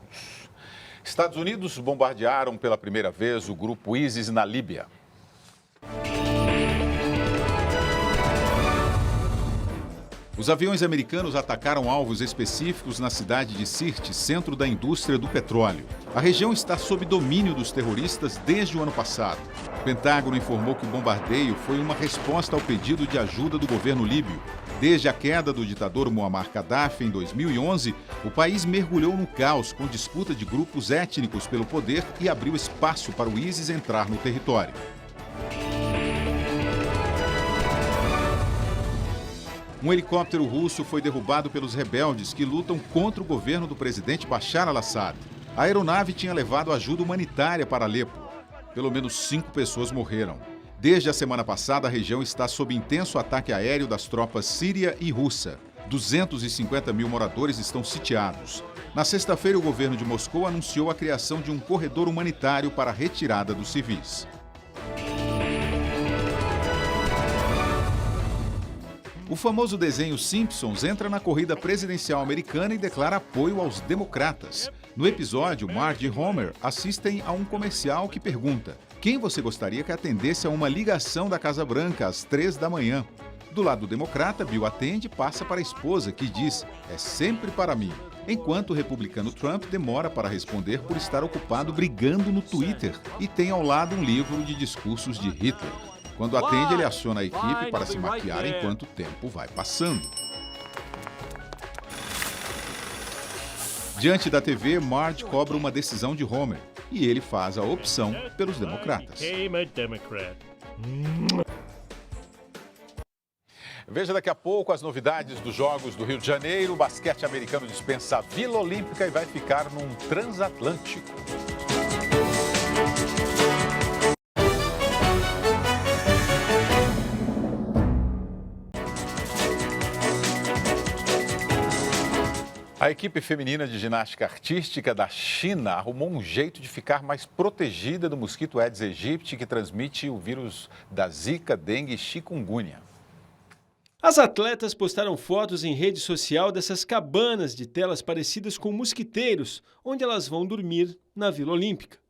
B: Estados Unidos bombardearam pela primeira vez o grupo ISIS na Líbia. Os aviões americanos atacaram alvos específicos na cidade de Sirte, centro da indústria do petróleo. A região está sob domínio dos terroristas desde o ano passado. O Pentágono informou que o bombardeio foi uma resposta ao pedido de ajuda do governo líbio. Desde a queda do ditador Muammar Gaddafi em 2011, o país mergulhou no caos com disputa de grupos étnicos pelo poder e abriu espaço para o ISIS entrar no território.
N: Um helicóptero russo foi derrubado pelos rebeldes que lutam contra o governo do presidente Bashar al-Assad. A aeronave tinha levado ajuda humanitária para Alepo. Pelo menos 5 pessoas morreram. Desde a semana passada, a região está sob intenso ataque aéreo das tropas síria e russa. 250 mil moradores estão sitiados. Na sexta-feira, o governo de Moscou anunciou a criação de um corredor humanitário para a retirada dos civis. O famoso desenho Simpsons entra na corrida presidencial americana e declara apoio aos democratas. No episódio, Marge e Homer assistem a um comercial que pergunta: quem você gostaria que atendesse a uma ligação da Casa Branca às 3 da manhã? Do lado democrata, Bill atende e passa para a esposa, que diz: é sempre para mim. Enquanto o republicano Trump demora para responder por estar ocupado brigando no Twitter e tem ao lado um livro de discursos de Hitler. Quando atende, ele aciona a equipe para se maquiar enquanto o tempo vai passando. Diante da TV, Marge cobra uma decisão de Homer e ele faz a opção pelos democratas.
B: Veja daqui a pouco as novidades dos Jogos do Rio de Janeiro. O basquete americano dispensa a Vila Olímpica e vai ficar num transatlântico. A equipe feminina de ginástica artística da China arrumou um jeito de ficar mais protegida do mosquito Aedes aegypti, que transmite o vírus da Zika, dengue e chikungunya.
D: As atletas postaram fotos em rede social dessas cabanas de telas parecidas com mosquiteiros, onde elas vão dormir na Vila Olímpica.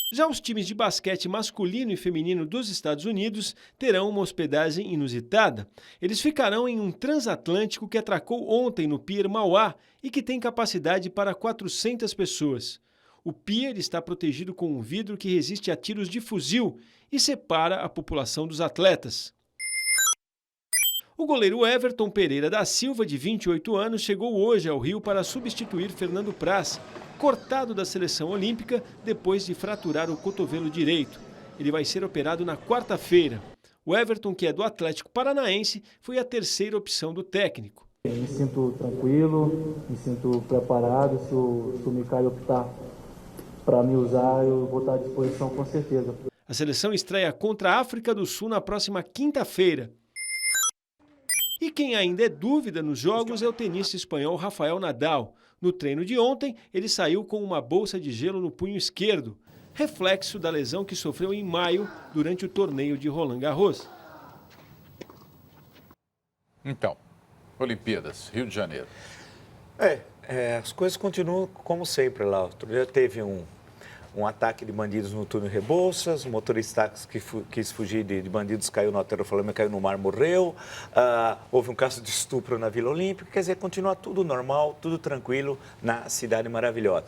D: Já os times de basquete masculino e feminino dos Estados Unidos terão uma hospedagem inusitada. Eles ficarão em um transatlântico que atracou ontem no Pier Mauá e que tem capacidade para 400 pessoas. O pier está protegido com um vidro que resiste a tiros de fuzil e separa a população dos atletas. O goleiro Everton Pereira da Silva, de 28 anos, chegou hoje ao Rio para substituir Fernando Praz, cortado da seleção olímpica depois de fraturar o cotovelo direito. Ele vai ser operado na quarta-feira. O Everton, que é do Atlético Paranaense, foi a terceira opção do técnico.
E: Me sinto tranquilo, me sinto preparado. Se o Mikael optar para me usar, eu vou estar à disposição com certeza.
D: A seleção estreia contra a África do Sul na próxima quinta-feira. E quem ainda é dúvida nos jogos é o tenista espanhol Rafael Nadal. No treino de ontem, ele saiu com uma bolsa de gelo no punho esquerdo, reflexo da lesão que sofreu em maio durante o torneio de Roland Garros.
B: Então, Olimpíadas, Rio de Janeiro.
G: As coisas continuam como sempre lá. Outro dia teve um ataque de bandidos no túnel Rebouças, o motorista que quis fugir de bandidos caiu no alterofilame, caiu no mar, morreu. Houve um caso de estupro na Vila Olímpica. Quer dizer, continua tudo normal, tudo tranquilo na cidade maravilhosa.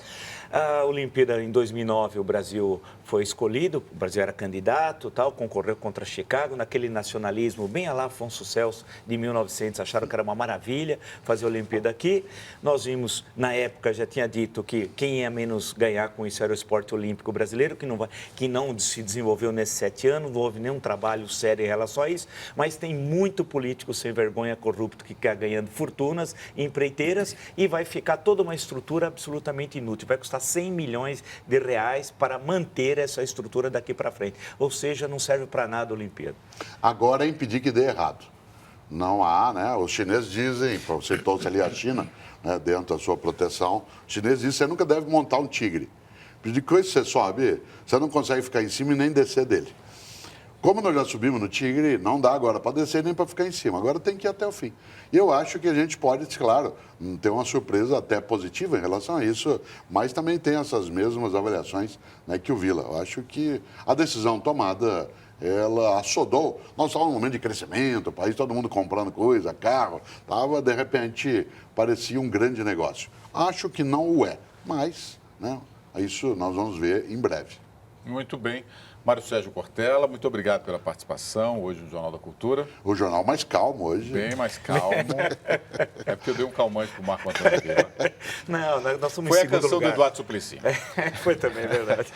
G: A Olimpíada em 2009, o Brasil foi escolhido, o Brasil era candidato, concorreu contra Chicago, naquele nacionalismo bem a lá Afonso Celso de 1900, acharam que era uma maravilha fazer a Olimpíada aqui. Nós vimos, na época, já tinha dito que quem ia menos ganhar com isso era o esporte olímpico brasileiro, que não se desenvolveu nesses 7 anos, não houve nenhum trabalho sério em relação a isso, mas tem muito político sem vergonha, corrupto, que quer ganhando fortunas, empreiteiras, e vai ficar toda uma estrutura absolutamente inútil. Vai custar 100 milhões de reais para manter essa estrutura daqui para frente. Ou seja, não serve para nada a Olimpíada.
F: Agora é impedir que dê errado. Não há, né? Os chineses dizem, você trouxe ali a China, né, dentro da sua proteção, os chineses dizem que você nunca deve montar um tigre. De coisa que você sobe, você não consegue ficar em cima e nem descer dele. Como nós já subimos no Tigre, não dá agora para descer nem para ficar em cima. Agora tem que ir até o fim. E eu acho que a gente pode, claro, ter uma surpresa até positiva em relação a isso, mas também tem essas mesmas avaliações, né, que o Vila. Eu acho que a decisão tomada, ela assodou. Nós estávamos num momento de crescimento, o país, todo mundo comprando coisa, carro, de repente, parecia um grande negócio. Acho que não o é, mas, né, isso nós vamos ver em breve.
B: Muito bem. Mário Sérgio Cortella, muito obrigado pela participação hoje no Jornal da Cultura.
F: O jornal mais calmo hoje.
B: Bem mais calmo. É porque eu dei um calmante para o Marco Antônio Vieira.
G: Não, nós somos
B: Foi
G: em
B: a canção
G: lugar.
B: do Eduardo Suplicy.
G: Foi também, verdade.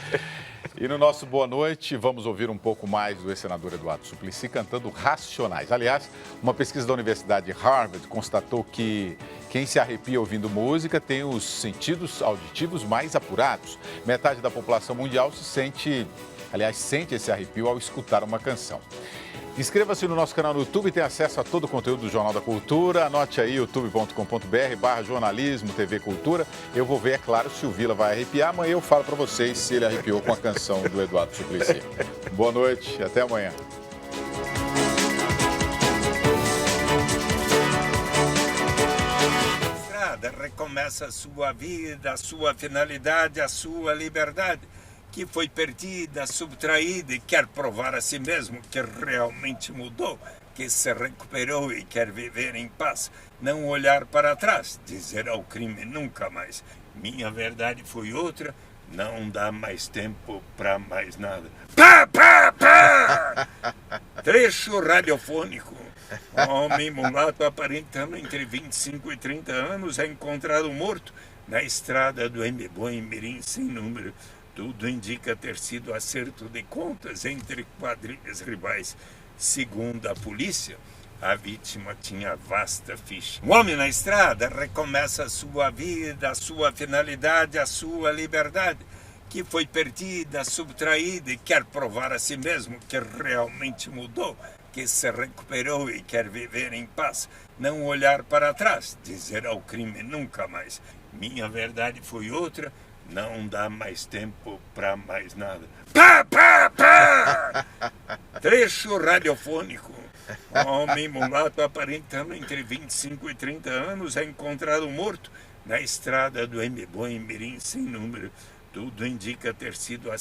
B: E no nosso Boa Noite, vamos ouvir um pouco mais do ex-senador Eduardo Suplicy cantando Racionais. Aliás, uma pesquisa da Universidade de Harvard constatou que quem se arrepia ouvindo música tem os sentidos auditivos mais apurados. Metade da população mundial sente esse arrepio ao escutar uma canção. Inscreva-se no nosso canal no YouTube e tenha acesso a todo o conteúdo do Jornal da Cultura. Anote aí youtube.com.br/jornalismo TV Cultura. Eu vou ver, é claro, se o Vila vai arrepiar. Amanhã eu falo para vocês se ele arrepiou com a canção do Eduardo Suplicy. Boa noite e até amanhã.
P: Recomeça a sua vida, a sua finalidade, a sua liberdade, que foi perdida, subtraída e quer provar a si mesmo que realmente mudou, que se recuperou e quer viver em paz, não olhar para trás, dizer ao crime nunca mais. Minha verdade foi outra, não dá mais tempo para mais nada. Pá, pá, pá! Trecho radiofônico. Homem mulato aparentando entre 25 e 30 anos é encontrado morto na estrada do Mboi Mirim sem número. Tudo indica ter sido acerto de contas entre quadrilhas rivais. Segundo a polícia, a vítima tinha vasta ficha. Um homem na estrada recomeça a sua vida, a sua finalidade, a sua liberdade, que foi perdida, subtraída e quer provar a si mesmo que realmente mudou, que se recuperou e quer viver em paz, não olhar para trás, dizer ao crime nunca mais. Minha verdade foi outra, não dá mais tempo para mais nada. Pá, pá, pá! Trecho radiofônico. Homem mulato aparentando entre 25 e 30 anos é encontrado morto na estrada do Mboi Mirim sem número. Tudo indica ter sido